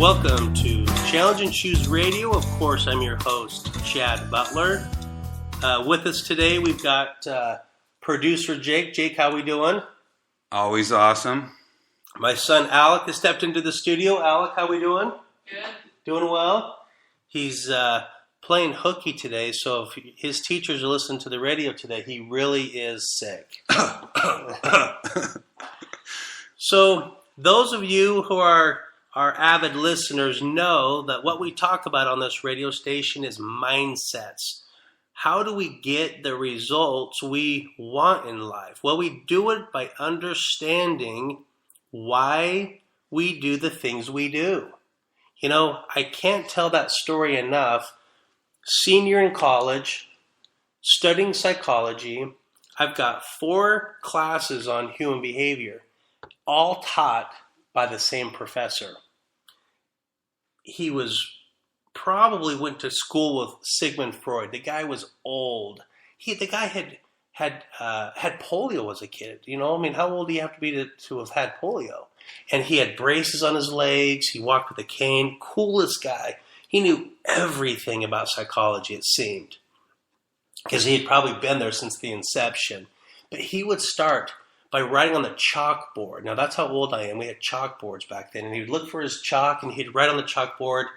Welcome to Challenge and Choose Radio. Of course, I'm your host, Chad Butler. With us today, we've got producer Jake. Jake, how we doing? Always awesome. My son Alec has stepped into the studio. Alec, how we doing? Good. Doing well. He's playing hooky today, so if his teachers are listening to the radio today, he really is sick. So those of you who are avid listeners know that what we talk about on this radio station is mindsets. How do we get the results we want in life? Well, we do it by understanding why we do the things we do. You know, I can't tell that story enough. Senior in college, studying psychology, I've got 4 classes on human behavior, all taught by the same professor. He probably went to school with Sigmund Freud. The guy was old. The guy had polio as a kid. You know, I mean, how old do you have to be to have had polio? And he had braces on his legs. He walked with a cane. Coolest guy. He knew everything about psychology, it seemed, because he had probably been there since the inception. But he would start by writing on the chalkboard. Now, that's how old I am. We had chalkboards back then. And he would look for his chalk, and he'd write on the chalkboard,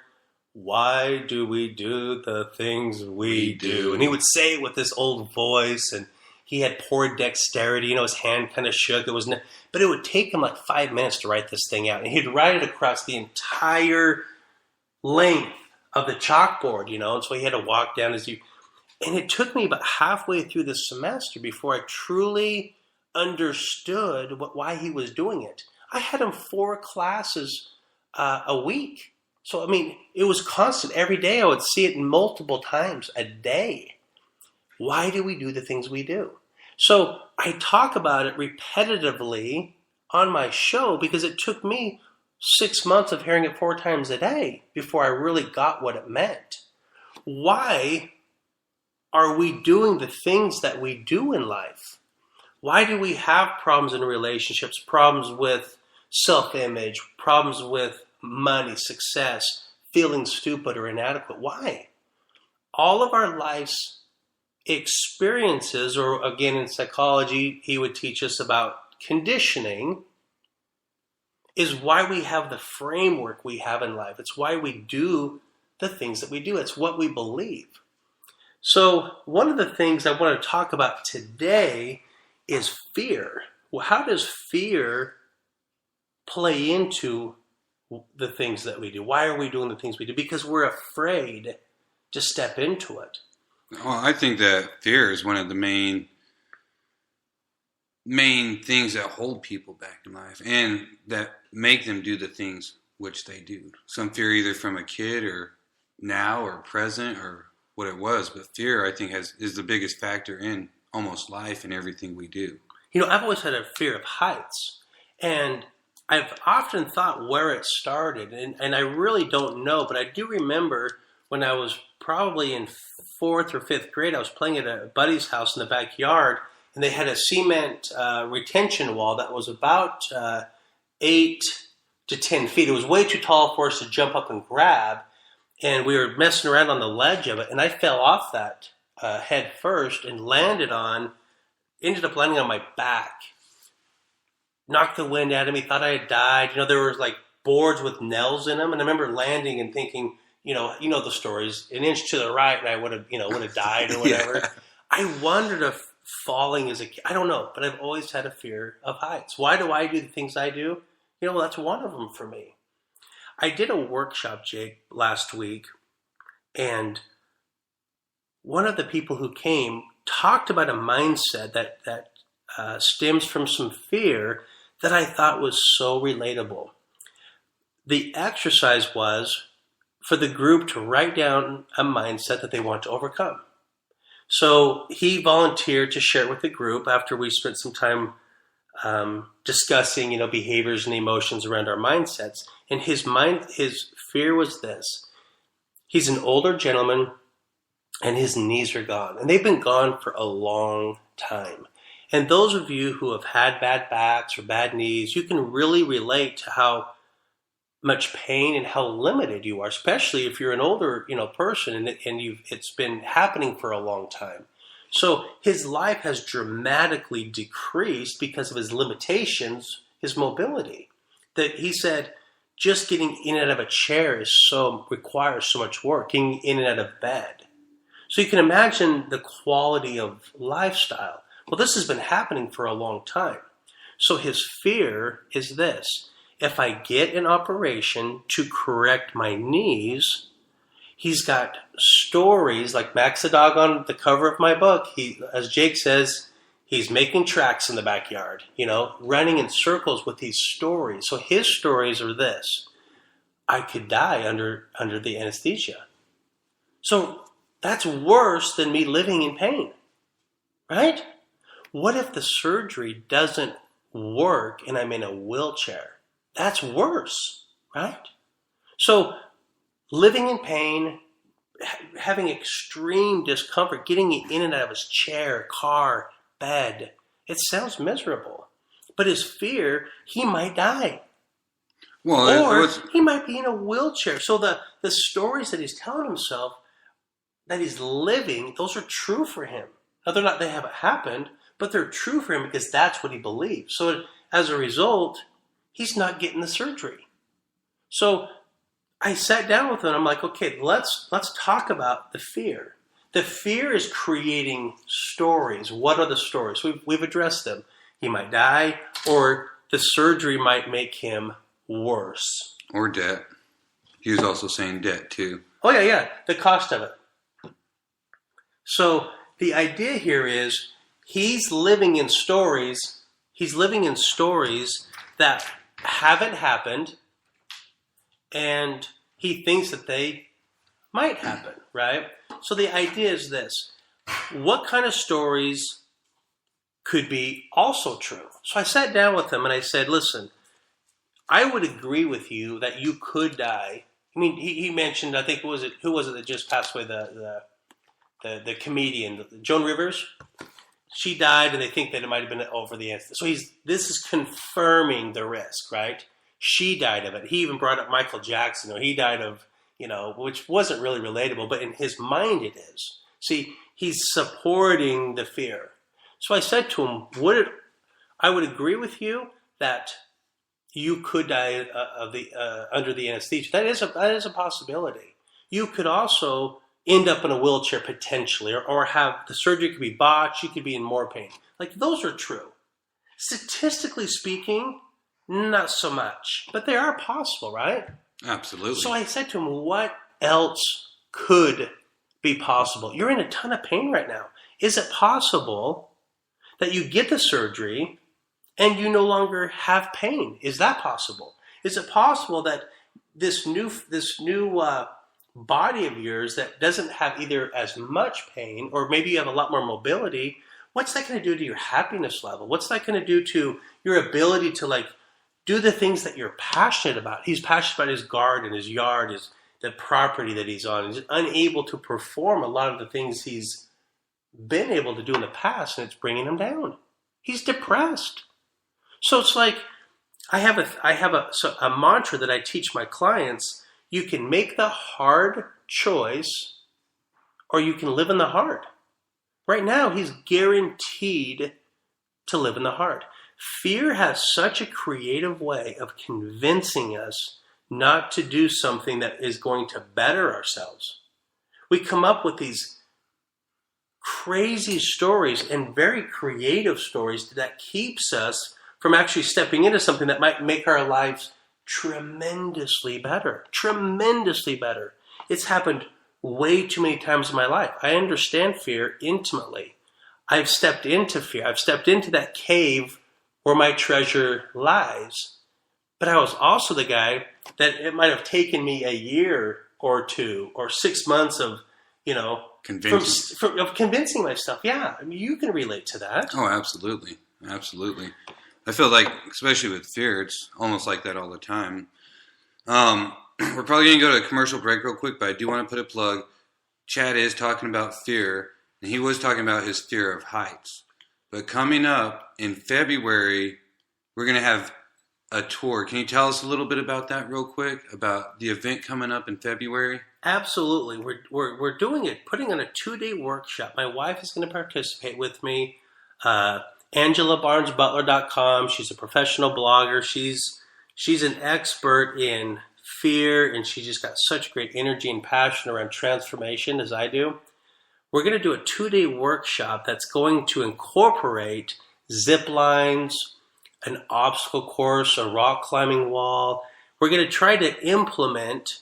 "Why do we do the things we do?" And he would say it with this old voice, and he had poor dexterity. You know, his hand kind of shook. But it would take him like 5 minutes to write this thing out. And he'd write it across the entire length of the chalkboard, you know. And so he had to walk down and it took me about halfway through the semester before I truly understood why he was doing it. I had him 4 classes a week. So, I mean, it was constant. Every day I would see it multiple times a day. Why do we do the things we do? So I talk about it repetitively on my show because it took me 6 months of hearing it 4 times a day before I really got what it meant. Why are we doing the things that we do in life? Why do we have problems in relationships, problems with self-image, problems with money, success, feeling stupid or inadequate? Why? All of our life's experiences, or again in psychology, he would teach us about conditioning, is why we have the framework we have in life. It's why we do the things that we do. It's what we believe. So one of the things I want to talk about today is fear. Well, how does fear play into the things that we do? Why are we doing the things we do? Because we're afraid to step into it. Well, I think that fear is one of the main things that hold people back in life and that make them do the things which they do. Some fear either from a kid or now or present or what it was, but fear, I think, is the biggest factor in almost life and everything we do. You know, I've always had a fear of heights, and I've often thought where it started, and I really don't know, but I do remember when I was probably in 4th or 5th grade, I was playing at a buddy's house in the backyard, and they had a cement retention wall that was about 8 to 10 feet. It was way too tall for us to jump up and grab, and we were messing around on the ledge of it, and I fell off that head first and ended up landing on my back. Knocked the wind out of me, thought I had died. You know, there was like boards with nails in them, and I remember landing and thinking, you know the stories, an inch to the right, and I would have died or whatever. Yeah. I wondered if falling as a kid, I don't know, but I've always had a fear of heights. Why do I do the things I do? You know, well, that's one of them for me. I did a workshop, Jake, last week, and one of the people who came talked about a mindset that stems from some fear that I thought was so relatable. The exercise was for the group to write down a mindset that they want to overcome. So he volunteered to share it with the group after we spent some time discussing, behaviors and emotions around our mindsets. And his fear was this. He's an older gentleman and his knees are gone. And they've been gone for a long time. And those of you who have had bad backs or bad knees, you can really relate to how much pain and how limited you are, especially if you're an older, person and it's been happening for a long time. So his life has dramatically decreased because of his limitations, his mobility. That he said, just getting in and out of a chair requires so much work, getting in and out of bed. So you can imagine the quality of lifestyle. Well, this has been happening for a long time. So his fear is this: if I get an operation to correct my knees, he's got stories like Max the dog on the cover of my book. He, as Jake says, he's making tracks in the backyard, running in circles with these stories. So his stories are this: I could die under the anesthesia. So that's worse than me living in pain, right? What if the surgery doesn't work and I'm in a wheelchair? That's worse, right? So living in pain, having extreme discomfort, getting in and out of his chair, car, bed, it sounds miserable. But his fear, he might die. Or he might be in a wheelchair. So the stories that he's telling himself that he's living, those are true for him. Now they haven't happened, but they're true for him because that's what he believes. So as a result, he's not getting the surgery. So I sat down with him. I'm like, okay, let's talk about the fear. The fear is creating stories. What are the stories? We've addressed them. He might die, or the surgery might make him worse. Or debt. He was also saying debt too. Oh yeah, the cost of it. So the idea here is he's living in stories. He's living in stories that haven't happened, and he thinks that they might happen, right? So the idea is this: what kind of stories could be also true? So I sat down with him and I said, listen, I would agree with you that you could die. I mean, he mentioned, I think, who was it that just passed away, the comedian, Joan Rivers? She died, and they think that it might have been over the anesthesia. So this is confirming the risk, right? She died of it. He even brought up Michael Jackson, or he died of, which wasn't really relatable, but in his mind it is. See, he's supporting the fear. So I said to him, I would agree with you that you could die under the anesthesia. That is a possibility. You could also end up in a wheelchair potentially, or have the surgery could be botched. You could be in more pain. Like, those are true. Statistically speaking, not so much, but they are possible, right? Absolutely. So I said to him, what else could be possible? You're in a ton of pain right now. Is it possible that you get the surgery and you no longer have pain? Is that possible? Is it possible that this new body of yours that doesn't have either as much pain, or maybe you have a lot more mobility, what's that going to do to your happiness level? What's that going to do to your ability to do the things that you're passionate about? He's passionate about his garden, his yard, the property that he's on. He's unable to perform a lot of the things he's been able to do in the past, and it's bringing him down. He's depressed. So it's like, I have a mantra that I teach my clients. You can make the hard choice, or you can live in the hard. Right now, he's guaranteed to live in the hard. Fear has such a creative way of convincing us not to do something that is going to better ourselves. We come up with these crazy stories and very creative stories that keeps us from actually stepping into something that might make our lives tremendously better. Tremendously better. It's happened way too many times in my life. I understand fear intimately. I've stepped into fear. I've stepped into that cave where my treasure lies. But I was also the guy that it might have taken me a year or two or 6 months of, convincing myself. Yeah, I mean, you can relate to that. Oh, absolutely. Absolutely. I feel like, especially with fear, it's almost like that all the time. We're probably going to go to a commercial break real quick, but I do want to put a plug. Chad is talking about fear, and he was talking about his fear of heights. But coming up in February, we're going to have a tour. Can you tell us a little bit about that real quick, about the event coming up in February? Absolutely. We're doing it, putting on a 2-day workshop. My wife is going to participate with me. AngelaBarnesButler.com. She's a professional blogger. She's an expert in fear, and she just got such great energy and passion around transformation as I do. We're going to do a 2-day workshop that's going to incorporate zip lines, an obstacle course, a rock climbing wall. We're going to try to implement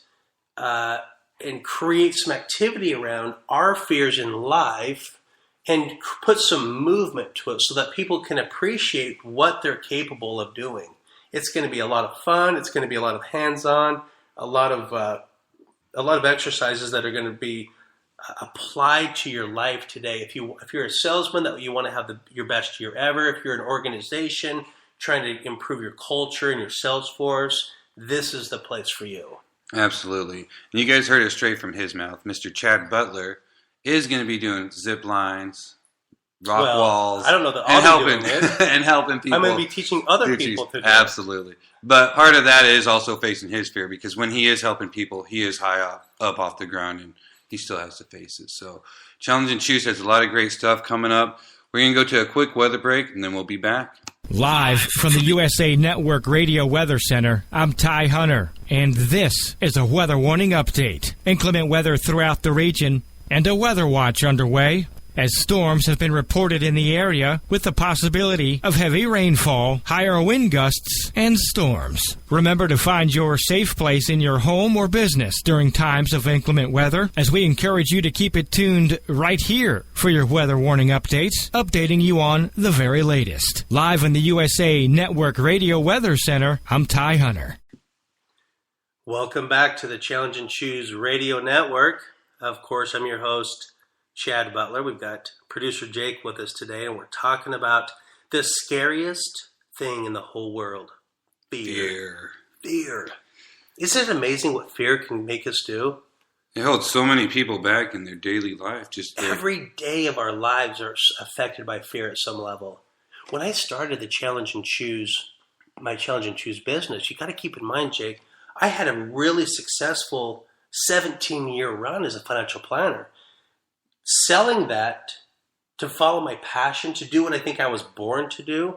and create some activity around our fears in life and put some movement to it so that people can appreciate what they're capable of doing. It's going to be a lot of fun. It's going to be a lot of hands-on, a lot of exercises that are going to be applied to your life today. If you're a salesman that you want to have your best year ever, if you're an organization trying to improve your culture and your sales force, this is the place for you. Absolutely. And you guys heard it straight from his mouth. Mr. Chad Butler is going to be doing zip lines, rock walls. I don't know that I'll be doing it. And helping people. I'm going to be teaching other people to do it. Absolutely. But part of that is also facing his fear, because when he is helping people, he is high up off the ground, and he still has to face it. So Challenge and Choose has a lot of great stuff coming up. We're going to go to a quick weather break, and then we'll be back. Live from the USA Network Radio Weather Center, I'm Ty Hunter, and this is a weather warning update. Inclement weather throughout the region, and a weather watch underway, as storms have been reported in the area with the possibility of heavy rainfall, higher wind gusts, and storms. Remember to find your safe place in your home or business during times of inclement weather, as we encourage you to keep it tuned right here for your weather warning updates, updating you on the very latest. Live in the USA Network Radio Weather Center, I'm Ty Hunter. Welcome back to the Challenge and Choose Radio Network. Of course, I'm your host, Chad Butler. We've got producer Jake with us today, and we're talking about the scariest thing in the whole world. Fear. Isn't it amazing what fear can make us do? It holds so many people back in their daily life. Every day of our lives are affected by fear at some level. When I started the my Challenge and Choose business, you got to keep in mind, Jake, I had a really successful 17-year run as a financial planner. Selling that to follow my passion, to do what I think I was born to do,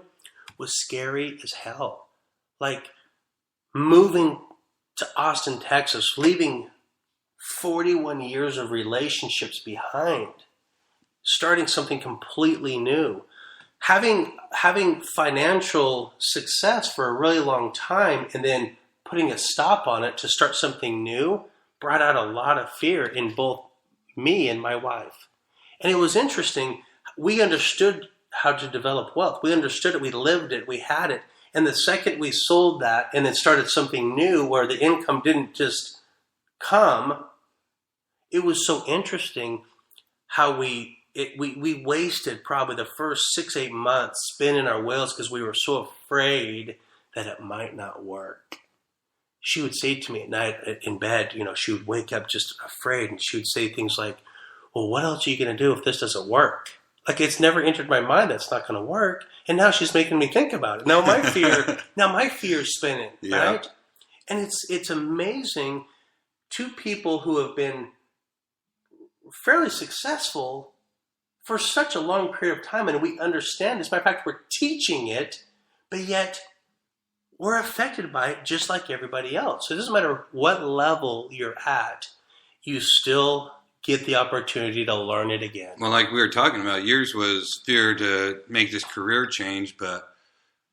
was scary as hell. Like moving to Austin, Texas, leaving 41 years of relationships behind, starting something completely new, having financial success for a really long time, and then putting a stop on it to start something new brought out a lot of fear in both me and my wife. And it was interesting. We understood how to develop wealth. We understood it. We lived it. We had it. And the second we sold that and then started something new where the income didn't just come, it was so interesting how we wasted probably the first 6-8 months spinning our wheels because we were so afraid that it might not work. She would say to me at night in bed, she would wake up just afraid, and she would say things like, well, what else are you going to do if this doesn't work? Like, it's never entered my mind that's not going to work. And now she's making me think about it. Now my fear is spinning, yeah. Right? And it's amazing. Two people who have been fairly successful for such a long period of time, and we understand this. As a matter of fact, we're teaching it, but yet we're affected by it just like everybody else. So it doesn't matter what level you're at, you still get the opportunity to learn it again. Well, like we were talking about, yours was fear to make this career change, but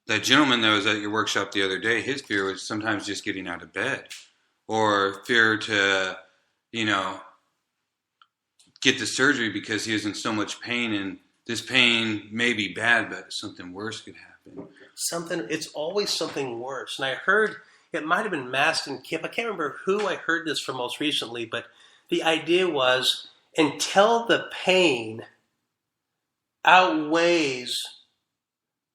that gentleman that was at your workshop the other day, his fear was sometimes just getting out of bed, or fear to, get the surgery because he was in so much pain, and this pain may be bad, but something worse could happen. It's always something worse. And I heard, it might have been Mast and Kip, I can't remember who I heard this from most recently, but the idea was, until the pain outweighs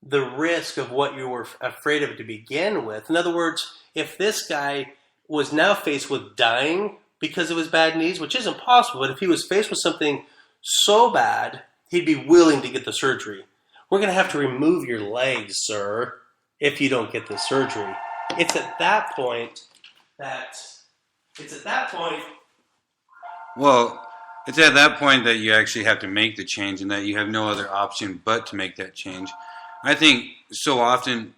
the risk of what you were afraid of to begin with. In other words, if this guy was now faced with dying because of his bad knees, which isn't possible, but if he was faced with something so bad, he'd be willing to get the surgery. We're going to have to remove your legs, sir. if you don't get the surgery. It's at that point that Well, it's at that point that you actually have to make the change and that you have no other option but to make that change. I think so often,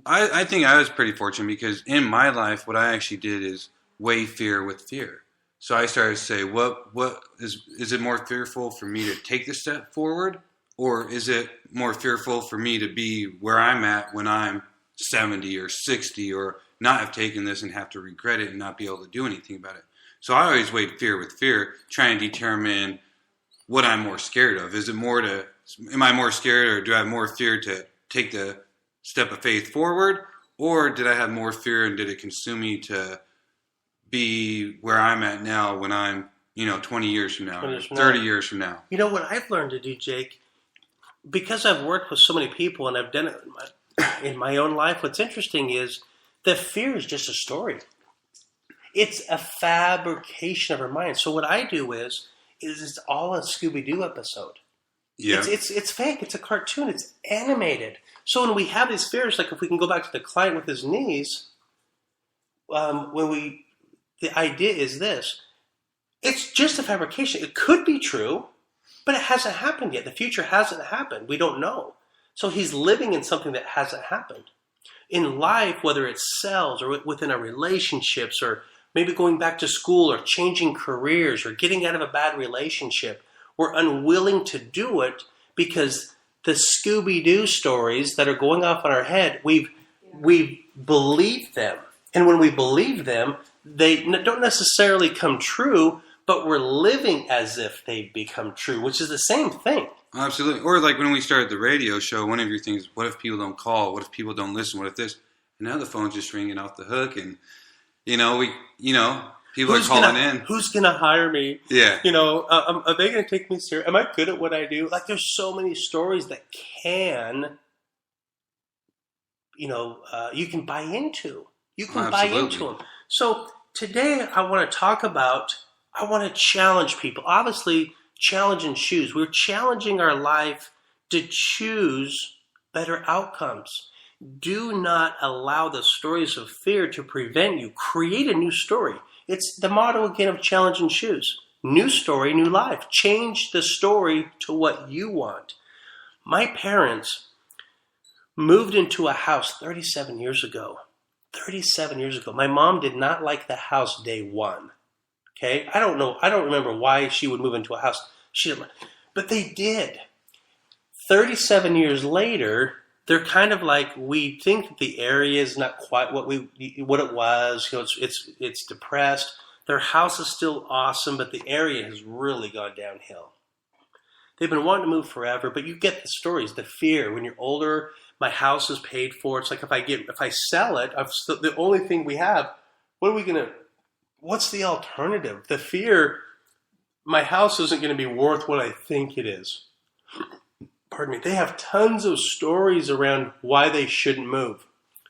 I think I was pretty fortunate because in my life, what I actually did is weigh fear with fear. So I started to say, what is it more fearful for me to take the step forward, or is it more fearful for me to be where I'm at when I'm 70 or 60 or not have taken this and have to regret it and not be able to do anything about it? So I always weighed fear with fear, trying to determine what I'm more scared of. Am I more scared, or do I have more fear to take the step of faith forward, or did I have more fear and did it consume me to be where I'm at now when I'm, 20 years from now, 30 years from now? You know what I've learned to do, Jake, because I've worked with so many people and I've done it in my own life. What's interesting is that fear is just a story. It's a fabrication of our mind. So what I do is it's all a Scooby-Doo episode. Yeah. It's fake. It's a cartoon. It's animated. So when we have these fears, like if we can go back to the client with his knees, the idea is this. It's just a fabrication. It could be true, but it hasn't happened yet. The future hasn't happened. We don't know. So he's living in something that hasn't happened. In life, whether it's sales or within our relationships or maybe going back to school or changing careers or getting out of a bad relationship, we're unwilling to do it because the Scooby-Doo stories that are going off in our head, we've believed them. And when we believe them, they don't necessarily come true, but we're living as if they become true, which is the same thing. Absolutely. Or like when we started the radio show, one of your things, what if people don't call? What if people don't listen? What if this? And now the phone's just ringing off the hook, and people are calling in. Who's gonna hire me? Yeah. Are they gonna take me serious? Am I good at what I do? Like, there's so many stories that you can buy into. You can buy into them. So today I want to challenge people. Obviously, challenge and choose. We're challenging our life to choose better outcomes. Do not allow the stories of fear to prevent you. Create a new story. It's the motto again of challenge and choose. New story, new life. Change the story to what you want. My parents moved into a house 37 years ago. 37 years ago. My mom did not like the house day one. Okay? I don't know. I don't remember why she would move into a house. She didn't, but they did. 37 years later, they're kind of like, we think that the area is not quite what it was. It's depressed. Their house is still awesome, but the area has really gone downhill. They've been wanting to move forever, but you get the stories, the fear. When you're older, my house is paid for. It's like if I sell it, the only thing we have. What's the alternative? The fear. My house isn't going to be worth what I think it is. Pardon me. They have tons of stories around why they shouldn't move.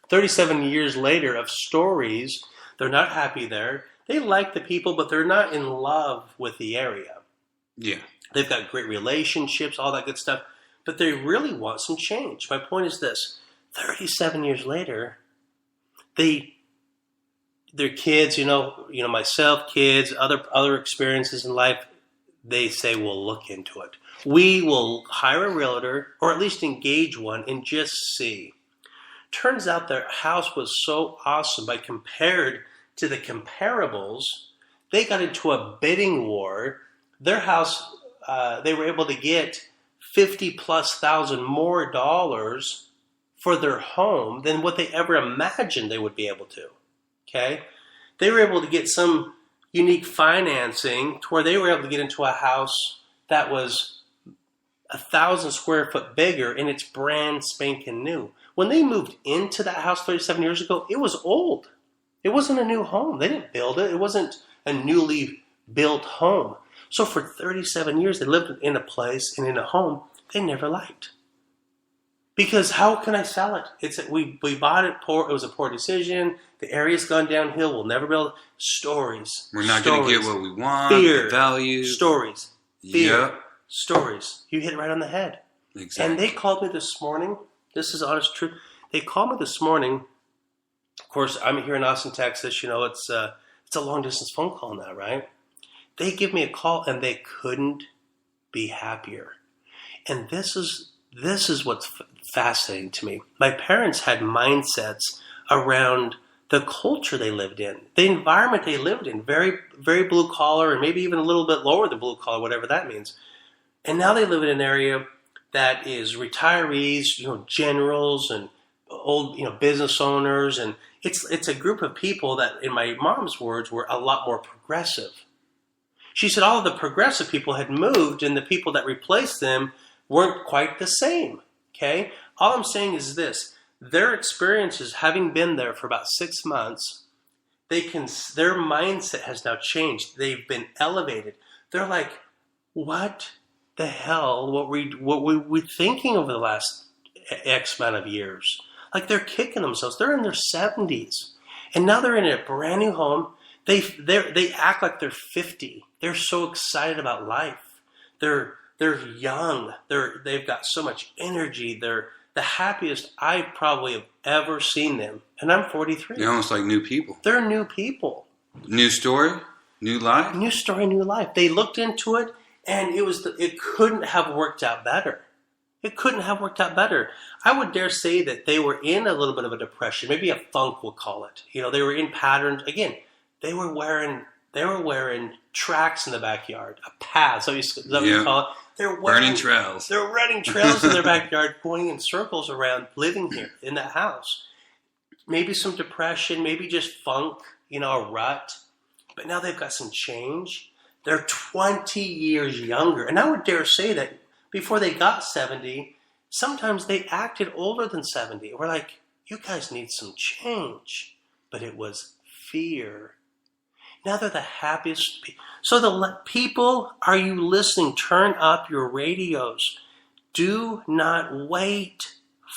37 years later of stories, they're not happy there. They like the people, but they're not in love with the area. Yeah. They've got great relationships, all that good stuff, but they really want some change. My point is this. 37 years later, their kids, myself, kids, other experiences in life, they say, we'll look into it. We will hire a realtor or at least engage one and just see. Turns out their house was so awesome by compared to the comparables, they got into a bidding war. Their house, they were able to get $50,000+ more dollars for their home than what they ever imagined they would be able to. Okay? They were able to get some unique financing to where they were able to get into a house that was 1,000 square foot bigger and it's brand spanking new. When they moved into that house 37 years ago, it was old. It wasn't a new home. They didn't build it. It wasn't a newly built home. So for 37 years, they lived in a place and in a home they never liked. Because how can I sell it? We bought it poor. It was a poor decision. The area's gone downhill. We'll never build stories. We're not going to get what we want. Fear. The values. Stories. Fear. Yep. Stories. You hit it right on the head. Exactly. And they called me this morning. This is honest truth. They called me this morning. Of course, I'm here in Austin, Texas. It's a long distance phone call now, right? They give me a call and they couldn't be happier. And this is what's fascinating to me. My parents had mindsets around the culture they lived in, the environment they lived in, very, very blue collar, and maybe even a little bit lower than blue collar, whatever that means. And now they live in an area that is retirees, generals and old, business owners. And it's a group of people that, in my mom's words, were a lot more progressive. She said all of the progressive people had moved and the people that replaced them weren't quite the same. Okay? All I'm saying is this. Their experiences, having been there for about 6 months, their mindset has now changed. They've been elevated. They're like, what the hell? What were we thinking over the last X amount of years? Like, they're kicking themselves. They're in their 70s, and now they're in a brand new home. They act like they're 50. They're so excited about life. They're young. They've got so much energy. They're the happiest I probably have ever seen them. And I'm 43. They're almost like new people. They're new people. New story, new life. New story, new life. They looked into it, and it couldn't have worked out better. It couldn't have worked out better. I would dare say that they were in a little bit of a depression, maybe a funk, we'll call it. They were in patterns. Again, they were wearing tracks in the backyard, a path. So is that what you call it? They're burning trails. They're running trails in their backyard, going in circles around living here in that house. Maybe some depression, maybe just funk, a rut. But now they've got some change. They're 20 years younger. And I would dare say that before they got 70, sometimes they acted older than 70. We're like, you guys need some change. But it was fear. Now they're the happiest people. So the people, are you listening? Turn up your radios. Do not wait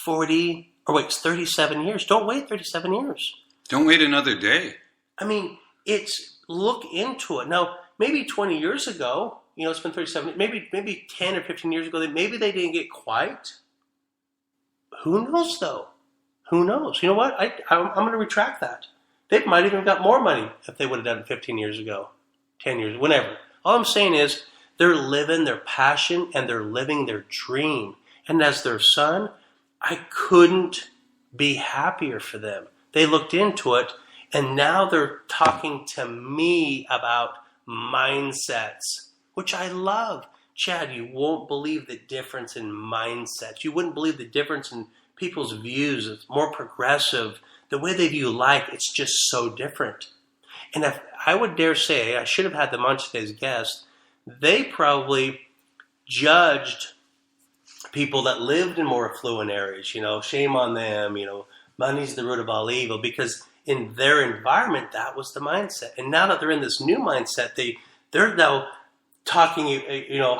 37 years. Don't wait 37 years. Don't wait another day. I mean, look into it. Now, maybe 20 years ago, it's been 37, maybe 10 or 15 years ago, maybe they didn't get quite. Who knows, though? Who knows? You know what? I'm going to retract that. They might even have got more money if they would have done it 15 years ago, 10 years, whenever. All I'm saying is they're living their passion and they're living their dream. And as their son, I couldn't be happier for them. They looked into it, and now they're talking to me about mindsets, which I love. Chad, you won't believe the difference in mindsets. You wouldn't believe the difference in people's views. It's more progressive. The way they view life, it's just so different. And if I would dare say, I should have had them on today's guest, they probably judged people that lived in more affluent areas. Shame on them. Money's the root of all evil, because in their environment, that was the mindset. And now that they're in this new mindset, they're now talking,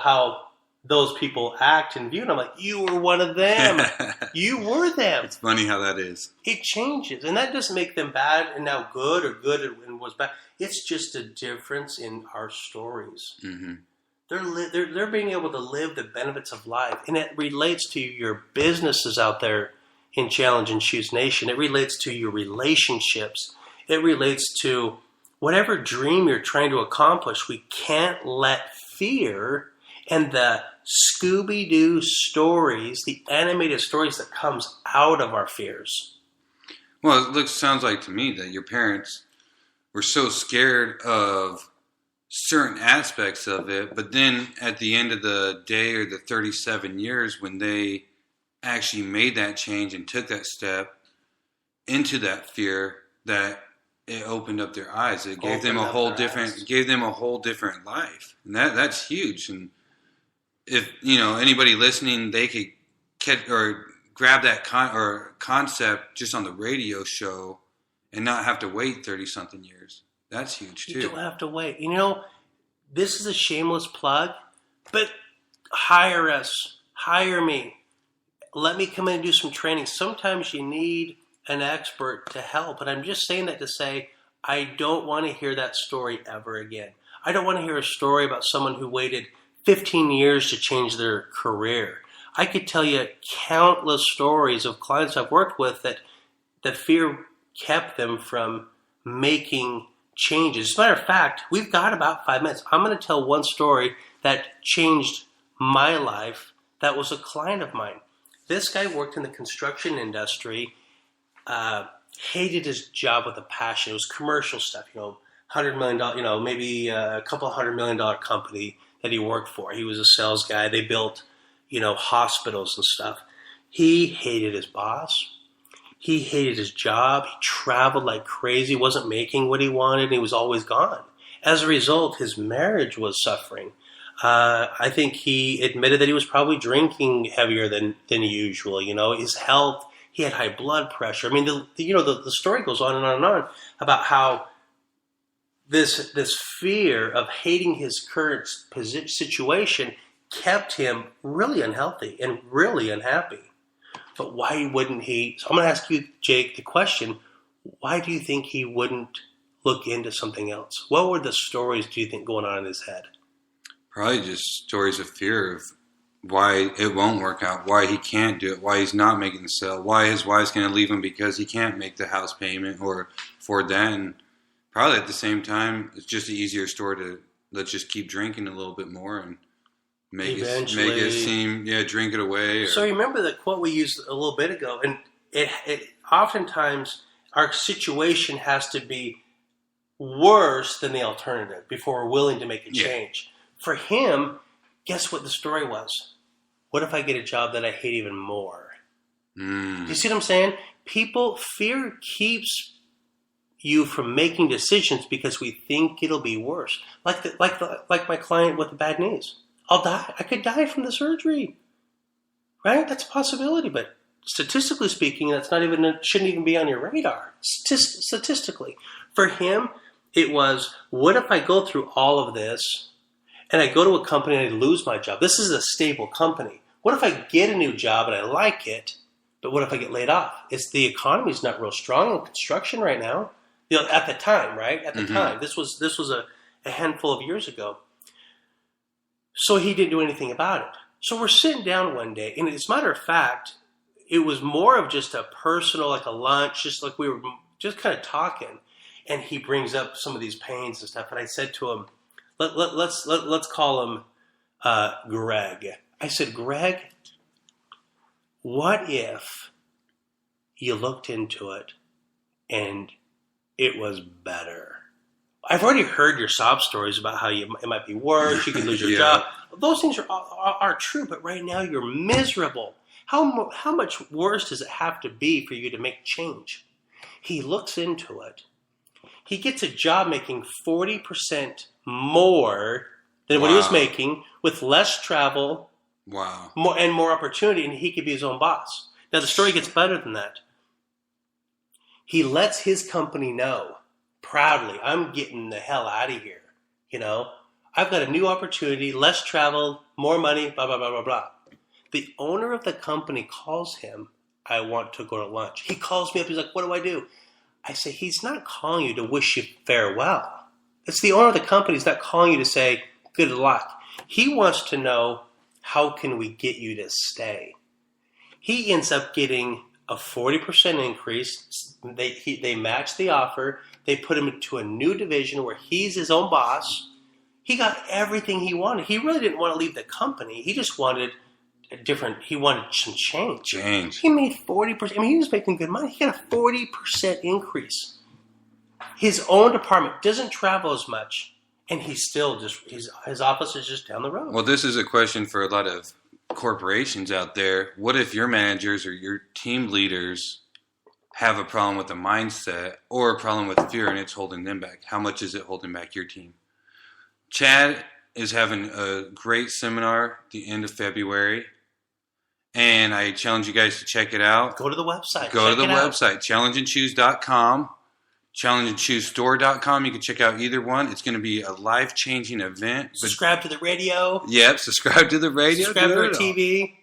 how those people act and view. And I'm like, you were one of them. You were them. It's funny how that is. It changes. And that doesn't make them bad and now good, or good and was bad. It's just a difference in our stories. Mm-hmm. They're being able to live the benefits of life. And it relates to your businesses out there in Challenge and Choose Nation. It relates to your relationships. It relates to whatever dream you're trying to accomplish. We can't let fear and the Scooby-Doo stories, the animated stories that comes out of our fears. Well, it sounds like to me that your parents were so scared of certain aspects of it, but then at the end of the day, or the 37 years, when they actually made that change and took that step into that fear, that it opened up their eyes. It gave them a whole different life, and that's huge. And if anybody listening, they could catch or grab that concept just on the radio show and not have to wait 30-something years. That's huge too. You don't have to wait. This is a shameless plug, but hire us. Hire me. Let me come in and do some training. Sometimes you need an expert to help, and I'm just saying that to say I don't want to hear that story ever again. I don't want to hear a story about someone who waited 15 years to change their career. I could tell you countless stories of clients I've worked with that the fear kept them from making changes. As a matter of fact, we've got about 5 minutes. I'm going to tell one story that changed my life. That was a client of mine. This guy worked in the construction industry, hated his job with a passion. It was commercial stuff, $100 million, maybe a couple $100 million company that he worked for. He was a sales guy. They built, hospitals and stuff. He hated his boss. He hated his job. He traveled like crazy, wasn't making what he wanted, and he was always gone. As a result, his marriage was suffering. I think he admitted that he was probably drinking heavier than usual. His health, he had high blood pressure. I mean, the story goes on and on and on about how this fear of hating his current situation kept him really unhealthy and really unhappy. But why wouldn't he? So I'm going to ask you, Jake, the question, why do you think he wouldn't look into something else? What were the stories, do you think, going on in his head? Probably just stories of fear of why it won't work out, why he can't do it, why he's not making the sale, why his wife's going to leave him because he can't make the house payment or afford that. And probably at the same time, it's just an easier story to let's just keep drinking a little bit more and make it seem, drink it away. So remember the quote we used a little bit ago, and it oftentimes our situation has to be worse than the alternative before we're willing to make a change. For him, guess what the story was? What if I get a job that I hate even more? Do you see what I'm saying? Fear keeps you from making decisions because we think it'll be worse. Like my client with the bad knees. I'll die. I could die from the surgery. Right? That's a possibility, but statistically speaking, shouldn't even be on your radar. Statistically. For him, it was, what if I go through all of this and I go to a company and I lose my job? This is a stable company. What if I get a new job and I like it, but what if I get laid off? The economy's not real strong in construction right now. At the time, right? At the time. This was a handful of years ago. So he didn't do anything about it. So we're sitting down one day, and as a matter of fact, it was more of just a personal, like a lunch, just like we were just kind of talking. And he brings up some of these pains and stuff. And I said to him, let's call him Greg. I said, Greg, what if you looked into it and it was better? I've already heard your sob stories about how it might be worse. You can lose your job. Those things are true, but right now you're miserable. How much worse does it have to be for you to make change? He looks into it. He gets a job making 40% more than what he was making, with less travel, more opportunity, and he could be his own boss. Now the story gets better than that. He lets his company know proudly, I'm getting the hell out of here. I've got a new opportunity, less travel, more money, blah, blah, blah, blah, blah. The owner of the company calls him, I want to go to lunch. He calls me up, he's like, what do I do? I say, he's not calling you to wish you farewell. It's the owner of the company. He's not calling you to say, good luck. He wants to know, how can we get you to stay? He ends up getting a 40% increase. They match the offer. They put him into a new division where he's his own boss. He got everything he wanted. He really didn't want to leave the company. He just wanted he wanted some change. He made 40%. I mean, he was making good money. He got a 40% increase. His own department doesn't travel as much, and he's still his office is just down the road. Well, this is a question for a lot of corporations out there. What if your managers or your team leaders have a problem with the mindset or a problem with fear and it's holding them back? How much is it holding back your team? Chad is having a great seminar at the end of February, and I challenge you guys to check it out. Go to the website. Go to the website, challengeandchoose.com, challengeandchoosestore.com. You can check out either one. It's going to be a life-changing event. Subscribe to the radio. Yep, subscribe to the radio. Subscribe to our TV.